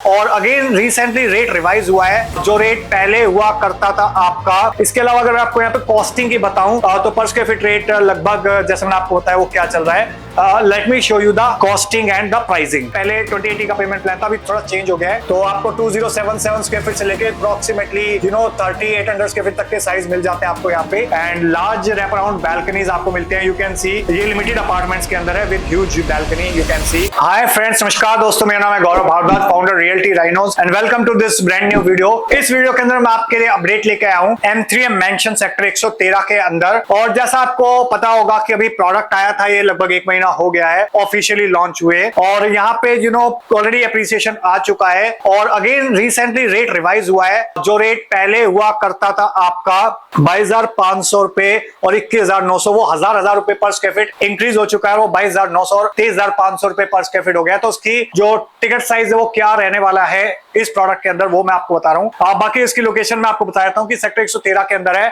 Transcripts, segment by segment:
और again recently rate revise हुआ है। जो रेट पहले हुआ करता था आपका, इसके अलावा अगर मैं आपको यहाँ पे कॉस्टिंग की बताऊं तो पर स्क्वायर फीट रेट लगभग जैसे मैंने आपको बताया वो क्या चल रहा है। Let me show you the costing and the pricing. पहले 2080 का पेमेंट प्लान था, अभी थोड़ा चेंज हो गया है। तो आपको 2077 स्क्वायर फीट से लेके अप्रोक्सीमेटली 3800 स्क्वायर फीट तक के साइज मिल जाते हैं आपको यहाँ पे। And large wrap around balconies आपको मिलते हैं। यू कैन सी ये लिमिटेड अपार्टमेंट्स के अंदर है with huge balcony you can see. Hi friends, नमस्कार दोस्तों, मेरा नाम है Gaurav Bhardwaj, founder Realty Rhinos, and welcome to this brand new video. इस वीडियो के अंदर मैं आपके लिए अपडेट लेके आया हूँ M3M मेंशन सेक्टर 113 के अंदर। और जैसा आपको पता होगा कि अभी प्रोडक्ट आया था, ये लगभग 1 महीना हो गया है ऑफिशियली लॉन्च हुए, और यहाँ पे ऑलरेडी एप्रिसिएशन आ चुका है। और अगेन रिसेंटली रेट रिवाइज हुआ है। जो रेट पहले हुआ करता था आपका 22,500 रुपए और 21,900, वो हजार रुपए पर स्क्वायर फीट इंक्रीज हो चुका है। वो 22,900 और 23,500 रुपए पर स्क्वायर फीट हो गया। तो उसकी जो टिकट साइज है वो क्या रहने वाला है इस प्रोडक्ट के अंदर, वो मैं आपको बता रहा हूँ। बाकी इसकी लोकेशन मैं आपको बता देता हूँ कि सेक्टर 113 के अंदर है।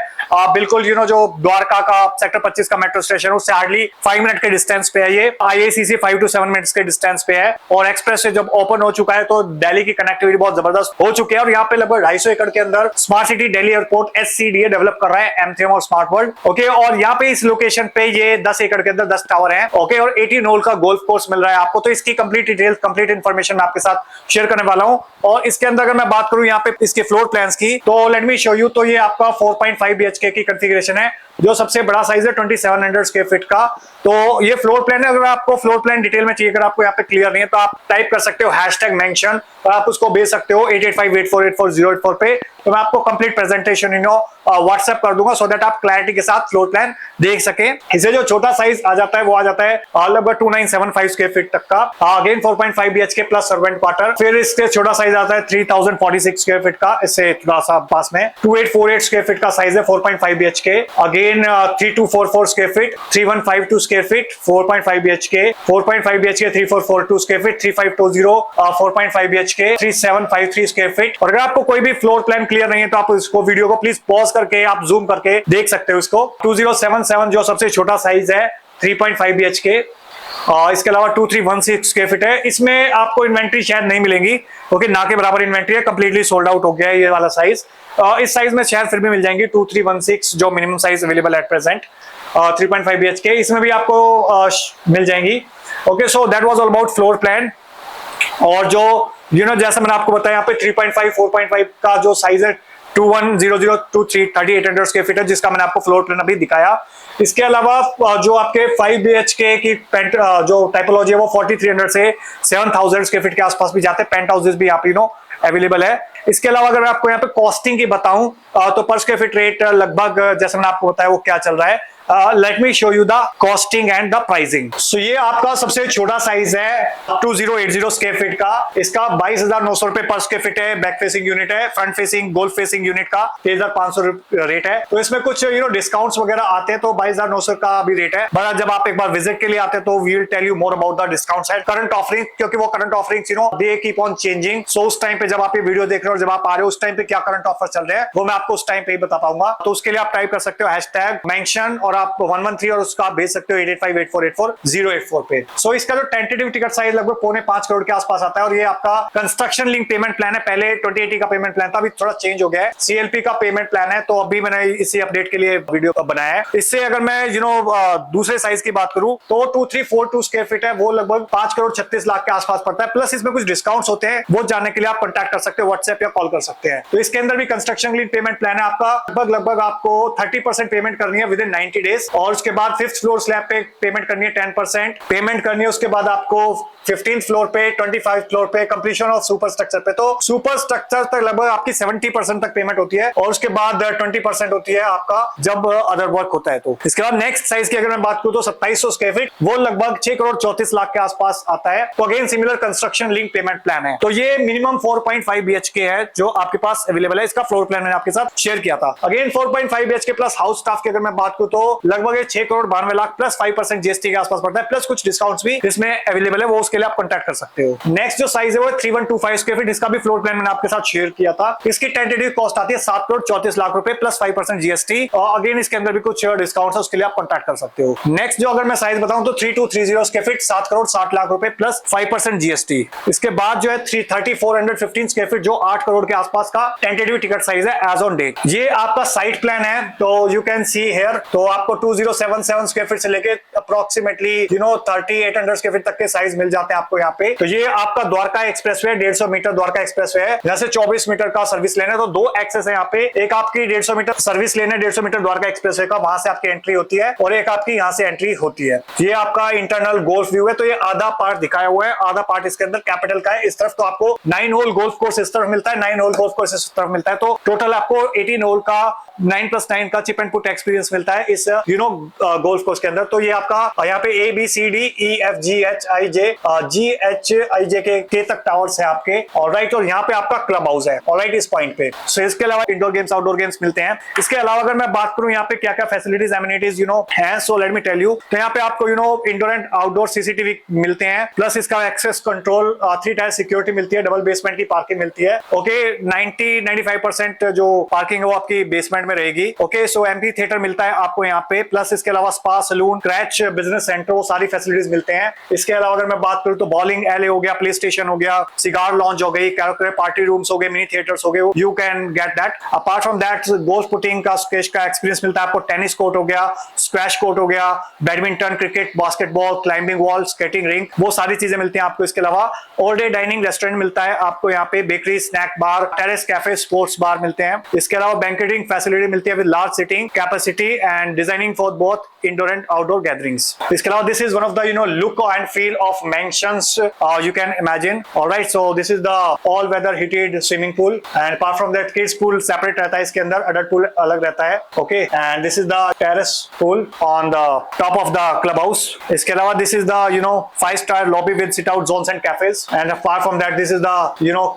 बिल्कुल जो द्वारका का सेक्टर 25 का मेट्रो स्टेशन उससे हार्डली 5 मिनट के डिस्टेंस पे है। ये IICC 5 to 7 मिनट्स के डिस्टेंस पे है। और एक्सप्रेस से जब ओपन हो चुका है तो दिल्ली की कनेक्टिविटी बहुत जबरदस्त हो चुकी है। और यहाँ पे लगभग 250 एकड़ के अंदर smart city Delhi airport SCDA develop कर रहा है M3M और स्मार्ट वर्ल्ड। ओके, और यहाँ पे इस लोकेशन पे ये 10 एकड़ के अंदर 10 टावर है। ओके, और 18 होल का गोल्फ कोर्स मिल रहा है आपको। तो इसकी कंप्लीट डिटेल्स, कंप्लीट इन्फॉर्मेशन मैं आपके साथ शेयर करने वाला हूँ। और इसके अंदर अगर मैं बात करूं यहाँ पे इसके फ्लोर प्लान्स की, तो लेट मी शो यू। तो ये आपका 4.5 BHK की कॉन्फ़िगरेशन है, जो सबसे बड़ा साइज है 2700 स्क्वायर फीट का। तो ये फ्लोर प्लान है। अगर आपको फ्लोर प्लान डिटेल में चाहिए, अगर आपको यहाँ पे क्लियर नहीं है तो आप टाइप कर सकते हो #मेंशन और आप उसको भेज सकते हो 8858484084 पे। तो मैं आपको कंप्लीट प्रेजेंटेशन व्हाट्सएप कर दूंगा सो दैट आप क्लैरिटी के साथ फ्लोर प्लान देख सके। इसे जो छोटा साइज आ जाता है वो आ जाता है लगभग 2975 स्क्वायर फीट तक का। Again 4.5 BHK plus servant quarter. फिर इसके छोटा साइज आता है 3046 स्क्वायर फीट का, इससे थोड़ा सा पास में 2848 स्क्वायर फीट का साइज है 4.5 BHK। Again 3244 square feet, 3152 square feet 4.5 BHK, 4.5 BHK 3442 square feet, 3520 4.5 BHK, 3753 square feet. और अगर आपको कोई भी फ्लोर प्लान क्लियर नहीं है तो आप इसको वीडियो को प्लीज पॉज करके आप जूम करके देख सकते हो इसको। 2077 जो सबसे छोटा साइज है 3.5 BHK। इसके अलावा 2316 स्क्वायर फीट है। इसमें आपको इन्वेंट्री शायद नहीं मिलेंगी, ओके, ना के बराबर इन्वेंट्री है, कंप्लीटली सोल्ड आउट हो गया है ये वाला साइज। इस साइज में शायद फिर भी मिल जाएंगी 2316 जो मिनिमम साइज अवेलेबल है एट प्रेजेंट। 3.5 BHK इसमें भी आपको मिल जाएंगी। Okay, so that was all about floor plan. और जो जैसे मैंने आपको बताया यहाँ पे 3.5 4.5 का जो साइज है 2100 3800 स्क्वायर फीट है, जिसका मैंने आपको फ्लोर प्लान अभी दिखाया। इसके अलावा जो आपके 5 BHK की जो टाइपोलॉजी है वो 4300 से 7000 स्क्वायर फीट के आसपास भी जाते हैं। पेंट हाउसेस भी यहाँ पे अवेलेबल है। इसके अलावा अगर मैं आपको यहाँ पे कॉस्टिंग की बताऊं तो पर स्क्वायर फीट रेट लगभग जैसे मैंने आपको बताया वो क्या चल रहा है। Let me show you the costing and the pricing. So ये आपका सबसे छोटा साइज है 2080 स्क्वायर फीट का। इसका 22,900 रुपए पर स्क्वायर फीट है। बैक फेसिंग यूनिट है, front facing golf facing unit का 23,500 रेट है। तो इसमें कुछ डिस्काउंट्स वगैरह आते हैं, तो 22,900 का भी रेट है। बट जब आप एक बार विजिट के लिए आते हैं तो we will tell you more about the discounts and current offering, क्योंकि वो current offerings they keep on changing. So उस टाइम पे जब आप ये वीडियो देख रहे हो और जब आप आ रहे हो उस टाइम पे क्या करंट ऑफर चल रहे हैं वो मैं आपको उस टाइम पे ही बता पाऊंगा। तो उसके लिए आप टाइप कर सकते हो #मेंशन और आप 113 और उसका आप भेज सकते हो 8858484084 पे। सो इसका जो टेंटेटिव टिकट साइज लगभग 4.5 करोड़ के आसपास आता है। और ये आपका कंस्ट्रक्शन लिंक पेमेंट प्लान है। पहले 2080 का पेमेंट प्लान था, अभी थोड़ा चेंज हो गया है, CLP का पेमेंट प्लान है। तो अभी मैंने इसी अपडेट के लिए वीडियो बनाया है। इससे अगर मैं दूसरे साइज की बात करूं तो 2342 स्क्वायर फीट है, वो लगभग 5 करोड़ 36 लाख के आसपास पड़ता है। प्लस इसमें कुछ डिस्काउंट्स होते हैं, वो जानने के लिए आप कॉन्टैक्ट कर सकते हो, व्हाट्सएप या कॉल कर सकते हैं। तो इसके अंदर भी कंस्ट्रक्शन लिंक पेमेंट प्लान है आपका। लगभग आपको 30% पेमेंट करनी है विद इन 90 डेज। और उसके बाद 5th फ्लोर स्लैब पे पेमेंट करनी है 10% पेमेंट करनी है। उसके बाद आपको 15th फ्लोर पे, 25th फ्लोर पे, कंप्लीशन ऑफ सुपर स्ट्रक्चर पे। तो सुपर स्ट्रक्चर तक लगभग आपकी 70% तक पेमेंट होती है और उसके बाद 20% होती है आपका जब अदर वर्क होता है। तो इसके बाद नेक्स्ट साइज की अगर मैं बात करूं तो 2700 स्क्वायर फीट, वो लगभग 6 करोड़ 34 लाख के आसपास आता है। तो again similar construction link payment plan है। तो ये मिनिमम 4.5 BHK है जो आपके पास अवेलेबल है। इसका फ्लोर प्लान मैंने आपके साथ शेयर किया था। Again 4.5 BHK plus house staff की अगर मैं बात करूं तो लगभग 6,92,00,000 प्लस 5% जीएसटी के आसपास पड़ता है, प्लस कुछ डिस्काउंट्स भी इसमें अवेलेबल है, वो उसके लिए आप कॉन्टैक्ट कर सकते हो। नेक्स्ट जो साइज है वो 3125 स्क्वायर फीट, इसका भी फ्लोर प्लान मैंने आपके साथ शेयर किया था। इसकी टेंटेटिव कॉस्ट आती है 7,34,00,000 रुपए प्लस 5% जीएसटी, और अगेन इसके अंदर भी कुछ डिस्काउंट है, उसके लिए आप कॉन्टैक्ट कर सकते हो। नेक्स्ट जो अगर मैं साइज बताऊं तो 3230 स्क्वायर फीट, 7,60,00,000 रुपए प्लस 5% जीएसटी। इसके बाद जो है 3415 स्क्वायर फीट, जो 8 करोड़ के आसपास का टेंटेटिव टिकट साइज है एज ऑन डेट। ये आपका साइट प्लान है, तो यू कैन सी हियर, तो आपको 2077 स्क्वायर फीट से लेके अप्रोक्सीमेटली 3800 स्क्वायर फीट तक के साइज मिल जाते हैं आपको यहाँ पे। तो ये आपका Dwarka expressway, 150 metre Dwarka expressway है, जैसे 24 मीटर का सर्विस लेन है, तो 2 एक्सेस है यहाँ पे। एक आपकी 150 मीटर सर्विस लेन है, 150 मीटर द्वारका एक्सप्रेसवे का, वहां से आपकी एंट्री होती है, और एक आपकी यहाँ से एंट्री होती है। ये आपका इंटरनल गोल्फ व्यू है, तो ये आधा पार्ट दिखाया हुआ है, आधा पार्ट इसके अंदर कैपिटल का है। इस तरफ तो आपको 9 होल गोल्फ कोर्स इस तरफ मिलता है, 9 होल गोल्फ कोर्स इस तरफ मिलता है, तो टोटल आपको 18 होल का 9+9 का चिप एंड पुट एक्सपीरियंस मिलता है इस गोल्फ कोर्स के अंदर। तो ये आपका यहाँ पे ABCDEFGHIJ के तक टावर्स है आपके, ऑलराइट, और यहाँ पे आपका क्लब हाउस है, ऑलराइट, इस पॉइंट पे। सो इसके अलावा इंडोर गेम्स आउटडोर गेम्स मिलते हैं। इसके अलावा अगर मैं बात करूं यहाँ पे क्या क्या फैसिलिटीज एमिनिटीज है, so let me tell you. तो यहाँ पे आपको इंडोर एंड आउटडोर सीसीटीवी मिलते हैं, प्लस इसका एक्सेस कंट्रोल, 3 टायर सिक्योरिटी मिलती है, डबल बेसमेंट की पार्किंग मिलती है। ओके, 90-95% जो पार्किंग है वो आपकी बेसमेंट में रहेगी। ओके, सो एमपी थिएटर मिलता है आपको यहाँ पे, प्लस इसके अलावा spa, salon, creche, business centre, वो सारी फैसिलिटीज मिलते हैं। इसके अलावा अगर मैं बात करूँ तो बॉलिंग एले हो गया, प्ले स्टेशन हो गया, सिगार लॉन्च हो गई, पार्टी रूम्स हो गए, मिनी थिएटर्स हो गए, you can get that. Apart from that golf putting का स्केच का एक्सपीरियंस मिलता है आपको, टेनिस कोर्ट हो गया, स्क्वैश कोर्ट हो गया, badminton, cricket, basketball, climbing wall, skating ring, वो सारी चीजें मिलती हैं आपको। इसके अलावा ऑल डे डाइनिंग रेस्टोरेंट मिलता है आपको यहाँ पे, bakery, snack bar, terrace cafe, sports bar मिलते हैं। इसके अलावा बैंकेटिंग फैसिलिटी मिलती है with large seating capacity and designing for both indoor and outdoor gatherings. इसके अलावा this is one of the look and feel of mansions you can imagine, all right, so this is the all weather heated swimming pool, and apart from that kids pool separate रहता है इसके अंदर, adult pool अलग रहता है। Okay, and this is the terrace pool on the top of the club house. इसके अलावा this is the 5-star lobby with sit out zones and cafes, and apart from that this is the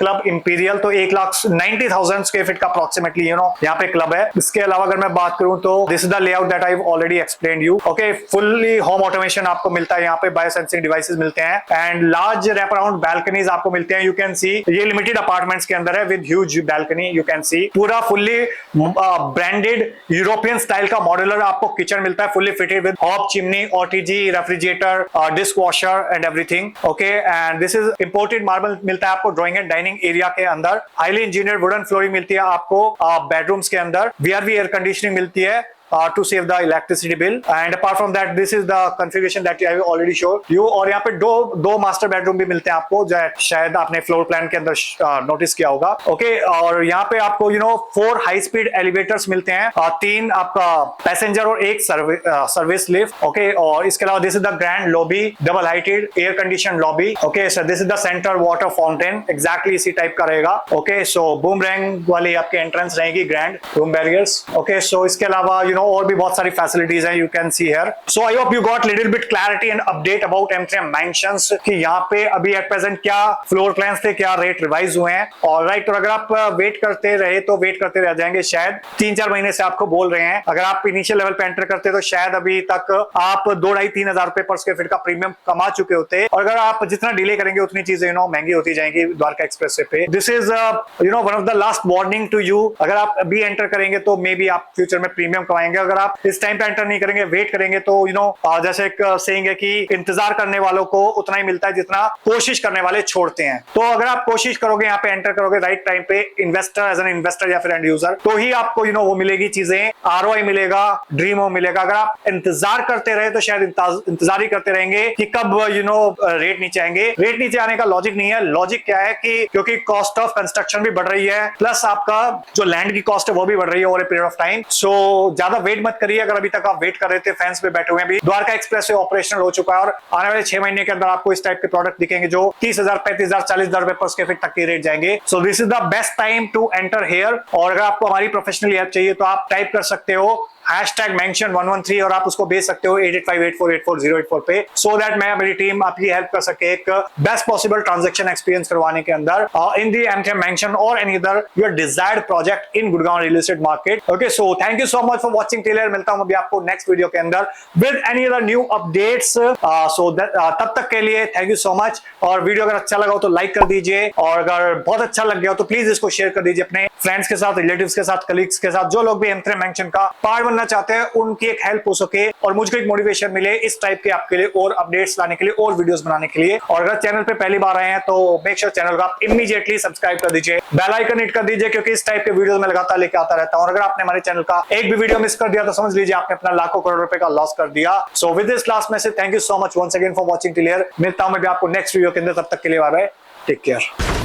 club imperial, तो 1,90,000 square feet का approximately यहाँ पे club है। इसके अलावा अगर मैं बात करूँ तो this is the layout that I've already explained you. Okay, fully home automation आपको मिलता है यहाँ पे, बायोसेंसिंग डिवाइसेस मिलते हैं, and large wrap around balconies आपको मिलते हैं। यू कैन सी ये लिमिटेड अपार्टमेंट्स के अंदर है with huge balcony, you can सी पूरा फुल्ली ब्रांडेड यूरोपियन स्टाइल का मॉड्यूलर आपको किचन मिलता है, fully fitted with hob, chimney, OTG, refrigerator, dish washer and everything. Okay, and this is imported marble मिलता है आपको ड्राइंग एंड डाइनिंग एरिया के अंदर। हाईली इंजीनियर्ड वुडन फ्लोरिंग मिलती है आपको बेडरूम्स के अंदर। वीआरवी एयर कंडीशनिंग मिलती है to save the electricity bill, and apart from that this is the configuration that I have already showed you। और यहाँ पे दो मास्टर बेडरूम भी मिलते हैं आपको, जो शायद आपने फ्लोर प्लान के अंदर नोटिस किया होगा। ओके, और यहाँ पे आपको 4 हाई स्पीड एलिवेटर्स मिलते हैं, 3 आपका पैसेंजर और 1 सर्विस लिफ्ट। ओके, और इसके अलावा this is the grand lobby, double heighted air condition lobby. Okay, so this is the centre water fountain, exactly इसी टाइप का रहेगा। ओके, सो बूमरैंग वाली आपकी एंट्रेंस रहेगी, grand room barriers. Okay, so इसके अलावा और भी बहुत सारी फैसिलिटीज हैं, you can see here. So I hope you got little bit clarity and update about M3M mansions कि यहाँ पे अभी एट प्रेजेंट क्या फ्लोर प्लान्स थे, क्या रेट रिवाइज हुए हैं। ऑलराइट, और अगर आप वेट करते रहे तो वेट करते रह जाएंगे, शायद 3-4 महीने से आपको बोल रहे हैं। अगर आप इनिशियल लेवल पे एंटर करते तो शायद अभी तक आप 2,500-3 हजार रुपए पर स्क्वायर फीट का प्रीमियम कमा चुके होते, और अगर आप जितना डिले करेंगे उतनी चीजें महंगी होती जाएंगी द्वारका एक्सप्रेस पे। This is one of the last warning to you. अगर आप अभी एंटर करेंगे तो मे बी आप फ्यूचर में प्रीमियम कमाएंगे, अगर आप इस टाइम पे एंटर नहीं करेंगे, वेट करेंगे, तो जैसे एक सेइंग है कि इंतजार करने वालों को उतना ही मिलता है जितना कोशिश करने वाले छोड़ते हैं। तो अगर आप कोशिश करोगे, यहाँ पे एंटर करोगे राइट टाइम पे, इन्वेस्टर एज एन इन्वेस्टर या फिर एंड यूजर, तो ही आपको वो मिलेगी चीजें, ROI मिलेगा, ड्रीम होम मिलेगा। अगर आप इंतजार करते रहे तो शायद इंतजार ही करते रहेंगे कि कब रेट नीचे आएंगे। रेट नीचे आने का लॉजिक नहीं है। लॉजिक क्या है कि क्योंकि कॉस्ट ऑफ कंस्ट्रक्शन भी बढ़ रही है, प्लस आपका जो लैंड की कॉस्ट है वो भी बढ़ रही है over a period of time. So ज्यादा वेट मत करिए। अगर अभी तक आप वेट कर रहे थे, फैंस पे बैठे हुए हैं, अभी द्वारका एक्सप्रेस ऑपरेशनल हो चुका है और आने वाले 6 महीने के अंदर आपको इस टाइप के प्रोडक्ट दिखेंगे जो 30,000, 35,000, 40,000 रुपए पर स्क्वायर फीट तक के रेट जाएंगे। So this is the best time to enter here. और अगर आपको हमारी प्रोफेशनल हेल्प चाहिए तो आप टाइप कर सकते हो #mention113 और आप उसको भेज सकते हो 8858484084 पे, सो दैट मैं मेरी टीम आपकी हेल्प कर सके एक बेस्ट पॉसिबल ट्रांजैक्शन एक्सपीरियंस करवाने के अंदर इन दी M3M मेंशन और any other your desired project in Gurgaon real estate market. Okay, so thank you so much for watching till here. मिलता हूं अभी आपको नेक्स्ट वीडियो के अंदर with any other new updates. So तब तक के लिए थैंक यू सो मच। और वीडियो अगर अच्छा लगा हो तो लाइक कर दीजिए, और अगर बहुत अच्छा लग गया हो तो प्लीज इसको शेयर कर दीजिए अपने फ्रेंड्स के साथ, रिलेटिव्स के साथ, कलीग्स के साथ, जो लोग भी M3M मेंशन का पार्ट बनना चाहते हैं, उनकी एक हेल्प हो सके और मुझको एक मोटिवेशन मिले इस टाइप के आपके लिए और अपडेट्स लाने के लिए और वीडियोस बनाने के लिए। और अगर चैनल पे पहली बार आए हैं तो मेक श्योर चैनल को आप इमीडिएटली सब्सक्राइब कर दीजिए, बेल आइकन हिट कर दीजिए, क्योंकि इस टाइप के वीडियोस में लगातार लेके आता रहता हूं। और अगर आपने हमारे चैनल का एक भी वीडियो मिस कर दिया तो समझ लीजिए आपने अपना लाखों करोड़ रुपए का लॉस कर दिया। So with this last message, thank you so much once again for watching till here. मिलता हूं मैं भी आपको नेक्स्ट वीडियो के अंदर, तब तक के लिए बाय बाय, टेक केयर।